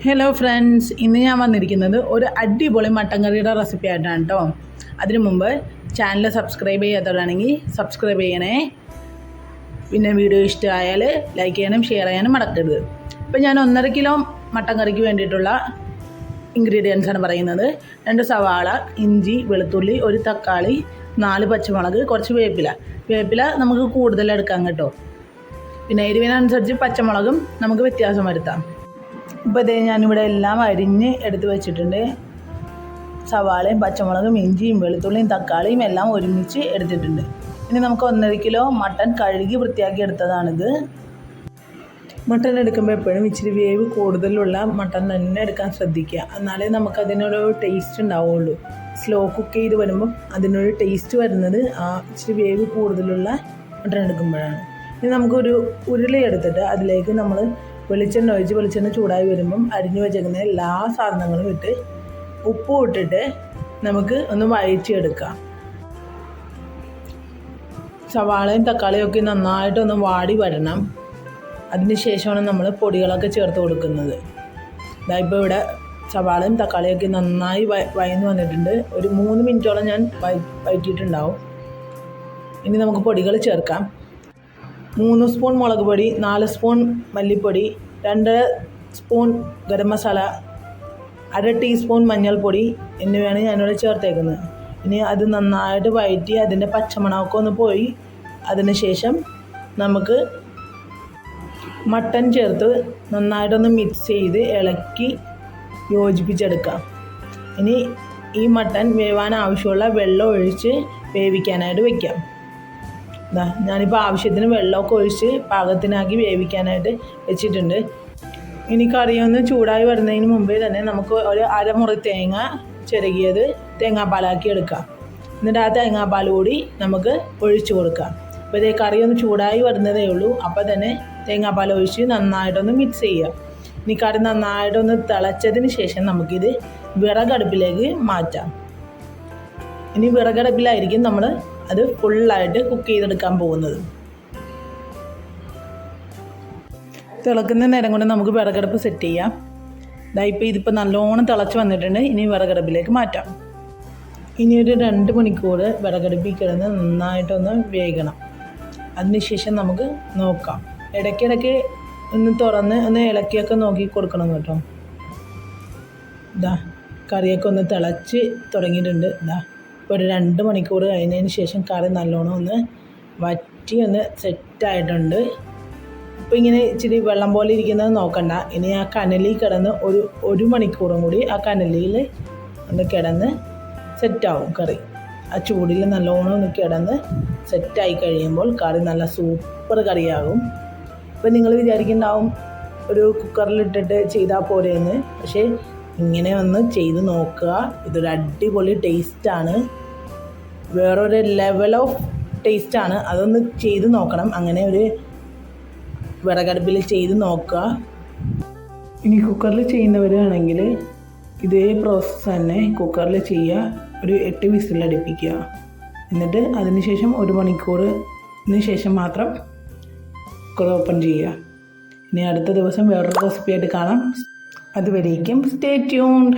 Hello friends, ഇന്ന് ഞാൻ വന്നിരിക്കുന്നത് ഒരു അടിപൊളി മട്ടൻ കറിയുടെ റെസിപ്പി ആയിട്ടാണ് കേട്ടോ. അതിനു മുമ്പ് ചാനൽ സബ്സ്ക്രൈബ് ചെയ്യാത്തവരാണെങ്കിൽ സബ്സ്ക്രൈബ് ചെയ്യണേ. പിന്നെ വീഡിയോ ഇഷ്ടമായാൽ ലൈക്ക് ചെയ്യാനും ഷെയർ ചെയ്യാനും മറക്കരുത്. ഇപ്പം ഞാൻ 1.5 കിലോ മട്ടൻ കറിക്ക് വേണ്ടിയിട്ടുള്ള ഇൻഗ്രീഡിയൻസ് ആണ് പറയുന്നത്. 2 സവാള, ഇഞ്ചി, വെളുത്തുള്ളി, 1 തക്കാളി, 4 പച്ചമുളക്, കുറച്ച് വേപ്പില നമുക്ക് കൂടുതൽ എടുക്കാം കേട്ടോ. പിന്നെ എരിവിനനുസരിച്ച് പച്ചമുളകും നമുക്ക് വ്യത്യാസം വരുത്താം. ഇപ്പോൾ ഇതേ ഞാനിവിടെ എല്ലാം അരിഞ്ഞ് എടുത്ത് വെച്ചിട്ടുണ്ട്. സവാളയും പച്ചമുളകും ഇഞ്ചിയും വെളുത്തുള്ളിയും തക്കാളിയും എല്ലാം ഒരുമിച്ച് എടുത്തിട്ടുണ്ട്. ഇനി നമുക്ക് 1.5 കിലോ മട്ടൻ കഴുകി വൃത്തിയാക്കി എടുത്തതാണിത്. മട്ടൻ എടുക്കുമ്പോൾ എപ്പോഴും ഇച്ചിരി വേവ് കൂടുതലുള്ള മട്ടൻ തന്നെ എടുക്കാൻ ശ്രദ്ധിക്കുക. എന്നാലേ നമുക്കതിനൊരു ടേസ്റ്റ് ഉണ്ടാവുള്ളൂ. സ്ലോ കുക്ക് ചെയ്ത് വരുമ്പം അതിനൊരു ടേസ്റ്റ് വരുന്നത് ആ ഇച്ചിരി വേവ് കൂടുതലുള്ള മട്ടൻ എടുക്കുമ്പോഴാണ്. ഇനി നമുക്കൊരു ഉരുളി എടുത്തിട്ട് അതിലേക്ക് നമ്മൾ വെളിച്ചെണ്ണ ഒഴിച്ച് വെളിച്ചെണ്ണ ചൂടായി വരുമ്പം അരിഞ്ഞു വെച്ചേക്കുന്ന എല്ലാ സാധനങ്ങളും ഇട്ട് ഉപ്പും ഇട്ടിട്ട് നമുക്ക് ഒന്ന് വഴറ്റിയെടുക്കാം. സവാളയും തക്കാളിയും ഒക്കെ നന്നായിട്ടൊന്ന് വാടി വരണം. അതിന് ശേഷമാണ് നമ്മൾ പൊടികളൊക്കെ ചേർത്ത് കൊടുക്കുന്നത്. ഇപ്പോൾ ഇവിടെ സവാളയും തക്കാളിയൊക്കെ നന്നായി വഴന്ന് വന്നിട്ടുണ്ട്. ഒരു 3 മിനിറ്റോളം ഞാൻ വഴറ്റിയിട്ടുണ്ടാവും. ഇനി നമുക്ക് പൊടികൾ ചേർക്കാം. 3 സ്പൂൺ മുളക് പൊടി, 4 സ്പൂൺ മല്ലിപ്പൊടി, 2 സ്പൂൺ ഗരം മസാല, 1/2 ടീസ്പൂൺ മഞ്ഞൾപ്പൊടി എന്നിവയാണ് ഞാനിവിടെ ചേർത്തേക്കുന്നത്. ഇനി അത് നന്നായിട്ട് വഴറ്റി അതിൻ്റെ പച്ചമണമൊക്കെ ഒന്ന് പോയി അതിന് ശേഷം നമുക്ക് മട്ടൻ ചേർത്ത് നന്നായിട്ടൊന്ന് മിക്സ് ചെയ്ത് ഇളക്കി യോജിപ്പിച്ചെടുക്കാം. ഇനി ഈ മട്ടൻ വേവാൻ ആവശ്യമുള്ള വെള്ളം ഒഴിച്ച് വേവിക്കാനായിട്ട് വയ്ക്കാം. ഞാനിപ്പോൾ ആവശ്യത്തിന് വെള്ളമൊക്കെ ഒഴിച്ച് പാകത്തിനാക്കി വേവിക്കാനായിട്ട് വെച്ചിട്ടുണ്ട്. ഇനി കറിയൊന്ന് ചൂടായി വരുന്നതിന് മുമ്പേ തന്നെ നമുക്ക് ഒരു അരമുറി തേങ്ങ ചിരകിയത് തേങ്ങാപ്പാലാക്കി എടുക്കാം. എന്നിട്ട് ആ തേങ്ങാപ്പാൽ കൂടി നമുക്ക് ഒഴിച്ചു കൊടുക്കാം. അപ്പോൾ ഇതേ കറി ഒന്ന് ചൂടായി വരുന്നതേ ഉള്ളൂ. അപ്പോൾ തന്നെ തേങ്ങാപ്പാൽ ഒഴിച്ച് നന്നായിട്ടൊന്ന് മിക്സ് ചെയ്യുക. ഇനി കറി നന്നായിട്ടൊന്ന് തിളച്ചതിന് ശേഷം നമുക്കിത് വിറകടുപ്പിലേക്ക് മാറ്റാം. ഇനി വിറകടുപ്പിലായിരിക്കും നമ്മൾ അത് ഫുള്ളായിട്ട് കുക്ക് ചെയ്തെടുക്കാൻ പോകുന്നത്. തിളക്കുന്ന നേരം കൊണ്ട് നമുക്ക് വിറകടുപ്പ് സെറ്റ് ചെയ്യാം. ഇതിപ്പോൾ നല്ലോണം തിളച്ച് വന്നിട്ടുണ്ട്. ഇനി വിറകടുപ്പിലേക്ക് മാറ്റാം. ഇനി ഒരു 2 മണിക്കൂർ വിറകടുപ്പിൽ കിടന്ന് നന്നായിട്ടൊന്ന് വേകണം. അതിനുശേഷം നമുക്ക് നോക്കാം. ഇടയ്ക്കിടയ്ക്ക് ഒന്ന് തുറന്ന് ഒന്ന് ഇളക്കിയൊക്കെ നോക്കി കൊടുക്കണം കേട്ടോ. കറിയൊക്കെ ഒന്ന് തിളച്ച് തുടങ്ങിയിട്ടുണ്ട്. ഇപ്പോൾ ഒരു 2 മണിക്കൂർ കഴിഞ്ഞതിന് ശേഷം കറി നല്ലോണം ഒന്ന് വറ്റി ഒന്ന് സെറ്റായിട്ടുണ്ട്. ഇപ്പോൾ ഇങ്ങനെ ഇച്ചിരി വെള്ളം പോലെ ഇരിക്കുന്നത് നോക്കണ്ട. ഇനി ആ കനലിൽ കിടന്ന് ഒരു മണിക്കൂറും കൂടി ആ കനലിൽ ഒന്ന് കിടന്ന് സെറ്റാവും കറി. ആ ചൂടിൽ നല്ലോണം ഒന്ന് കിടന്ന് സെറ്റായി കഴിയുമ്പോൾ കറി നല്ല സൂപ്പർ കറിയാകും. ഇപ്പോൾ നിങ്ങൾ വിചാരിക്കുന്നുണ്ടാവും ഒരു കുക്കറിലിട്ടിട്ട് ചെയ്താൽ പോരെയെന്ന്. പക്ഷേ ഇങ്ങനെ ഒന്ന് ചെയ്ത് നോക്കുക. ഇതൊരു അടിപൊളി ടേസ്റ്റാണ്. വേറൊരു ലെവൽ ഓഫ് ടേസ്റ്റാണ്. അതൊന്ന് ചെയ്ത് നോക്കണം. അങ്ങനെ ഒരു വിറകടുപ്പിൽ ചെയ്ത് നോക്കുക. ഇനി കുക്കറിൽ ചെയ്യുന്നവരാണെങ്കിൽ ഇതേ പ്രോസസ്സ് തന്നെ കുക്കറിൽ ചെയ്യുക. ഒരു 8 വിസിലടുപ്പിക്കുക. എന്നിട്ട് അതിന് ശേഷം 1 മണിക്കൂറിന് ശേഷം മാത്രം കുക്കർ ഓപ്പൺ ചെയ്യുക. ഇനി അടുത്ത ദിവസം വേറൊരു റെസിപ്പിയായിട്ട് കാണാം. അതുവരേക്കും സ്റ്റേ ട്യൂൺഡ്.